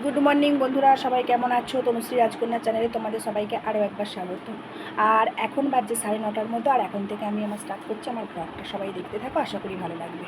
Good morning বন্ধুরা, সবাই কেমন আছো? তনুশ্রী রাজকন্যা চ্যানেলে তোমাদের সবাইকে আরও একবার স্বাগত। আর এখন বাজছে 9:30 মতো, আর এখন থেকে আমি আমার স্টার্ট করছি আমার ব্লগটা। সবাই দেখতে থাকো, আশা করি ভালো লাগবে।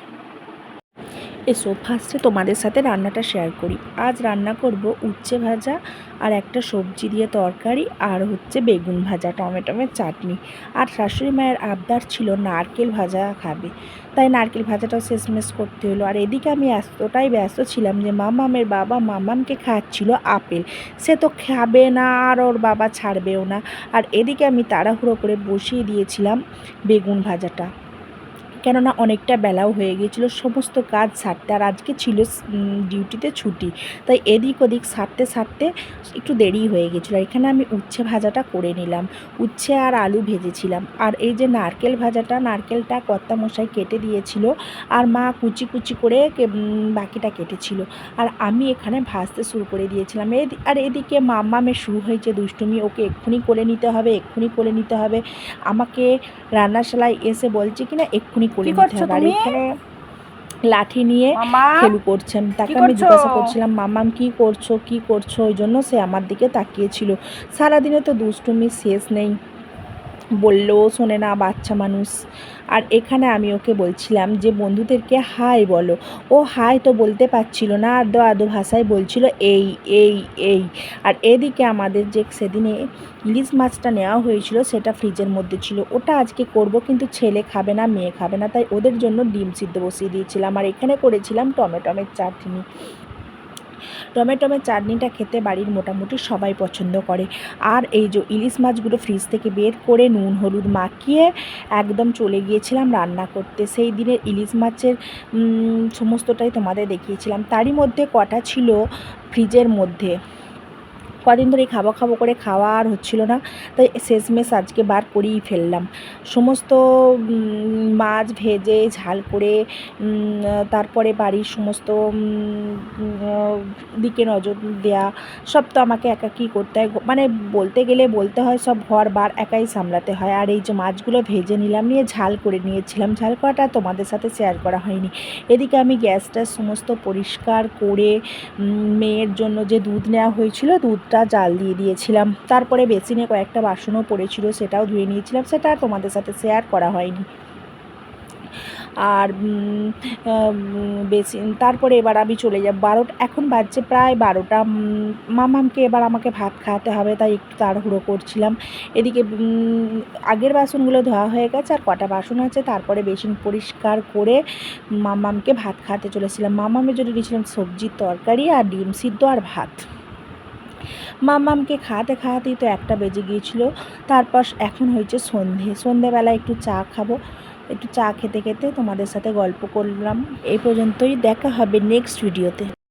এসো ফার্স্টে তোমাদের সাথে রান্নাটা শেয়ার করি। আজ রান্না করব উচ্ছে ভাজা আর একটা সবজি দিয়ে তরকারি, আর হচ্ছে বেগুন ভাজা, টমেটোমের চাটনি। আর শাশুড়ি মায়ের আবদার ছিল নারকেল ভাজা খাবে, তাই নারকেল ভাজাটাও শেষমেশ করতে হলো। আর এদিকে আমি এতটাই ব্যস্ত ছিলাম যে মামামের বাবা মামামকে খাওয়াচ্ছিল আপেল। সে তো খাবে না, আর ওর বাবা ছাড়বেও না। আর এদিকে আমি তাড়াহুড়ো করে বসিয়ে দিয়েছিলাম বেগুন ভাজাটা, কেননা অনেকটা বেলাও হয়ে গিয়েছিলো সমস্ত কাজ সারতে। আর আজকে ছিল ডিউটিতে ছুটি, তাই এদিক ওদিক সারতে সারতে একটু দেরি হয়ে গেছিলো। এখানে আমি উচ্ছে ভাজাটা করে নিলাম, উচ্ছে আর আলু ভেজেছিলাম। আর এই যে নারকেল ভাজাটা, নারকেলটা কর্তামশাই কেটে দিয়েছিল, আর মা কুচি কুচি করে বাকিটা কেটেছিল। আর আমি এখানে ভাজতে শুরু করে দিয়েছিলাম। আর এদিকে মাম্মামের শুরু হয়েছে দুষ্টুমি, ওকে এক্ষুনি করে নিতে হবে, এক্ষুনি করে নিতে হবে। আমাকে রান্নাশালায় এসে বলছে কিনা এক্ষুনি করে নিতে হবে। আর এখানে লাঠি নিয়ে খেলু করছেন, তাকে আমি জিজ্ঞাসা করছিলাম মামাম কি করছো কি করছো, ওই জন্য সে আমার দিকে তাকিয়েছিল। সারাদিনে তো দুষ্টুমি শেষ নেই, বললেও শোনে না বাচ্চা মানুষ। আর এখানে আমি ওকে বলছিলাম যে বন্ধুদেরকে হাই বলো, ও হাই তো বলতে পারছিল না, আর আদো ভাষায় বলছিল এই এই এই। আর এদিকে আমাদের যে সেদিনে ইলিশ মাছটা নেওয়া হয়েছিল সেটা ফ্রিজের মধ্যে ছিল, ওটা আজকে করব, কিন্তু ছেলে খাবে না মেয়ে খাবে না, তাই ওদের জন্য ডিম সিদ্ধ বসিয়ে দিয়েছিলাম। আর এখানে করেছিলাম টমেটোমের চাটনি। টমেটোমের চাটনিটা খেতে বাড়ির মোটামুটি সবাই পছন্দ করে। আর এই যে ইলিশ মাছগুলো ফ্রিজ থেকে বের করে নুন হলুদ মাখিয়ে একদম চলে গিয়েছিলাম রান্না করতে। সেই দিনের ইলিশ মাছের সমস্তটাই তোমাদের দেখিয়েছিলাম। তারই মধ্যে কটা ছিল ফ্রিজের মধ্যে, কদিন ধরে খাবো খাবো করে খাওয়া আর হচ্ছিল না, তাই শেষমেশ আজকে বার করেই ফেললাম। সমস্ত মাছ ভেজে ঝাল করে তারপরে বাড়ির সমস্ত দিকে নজর দেয়া, সব তো আমাকে একাকই করতে হয়। মানে বলতে গেলে বলতে হয় সব ঘর বার একাই সামলাতে হয়। আর এই যে মাছগুলো ভেজে নিলাম, নিয়ে ঝাল করে নিয়েছিলাম। ঝাল করাটা তোমাদের সাথে শেয়ার করা হয়নি। এদিকে আমি গ্যাসটা সমস্ত পরিষ্কার করে মেয়ের জন্য যে দুধ নেওয়া হয়েছিল দুধটা জাল দিয়ে দিয়েছিলাম। তারপরে বেসিনে কয়েকটা বাসনও পড়েছিল, সেটাও ধুয়ে নিয়েছিলাম, সেটা তোমাদের সাথে শেয়ার করা হয়নি। আর তারপরে এবার আমি চলে যাব 12টা, এখন বাজছে প্রায় 12টা। মামামকে এবার আমাকে ভাত খাওয়াতে হবে, তাই একটু তাড়াহুড়ো করছিলাম। এদিকে আগের বাসনগুলো ধোয়া হয়ে গেছে, আর কটা বাসন আছে, তারপরে বেসিন পরিষ্কার করে মামামকে ভাত খাওয়াতে চলেছিলাম। মামামের জন্য দিয়েছিলাম সবজির তরকারি আর ডিম সিদ্ধ আর ভাত। মামামকে খাওয়াতে খাওয়াতেই তো 1টা বেজে গিয়েছিল। তারপর এখন হয়েছে সন্ধেবেলা একটু চা খাবো, একটু চা খেতে খেতে তোমাদের সাথে গল্প করলাম। এই পর্যন্তই, দেখা হবে নেক্সট ভিডিওতে।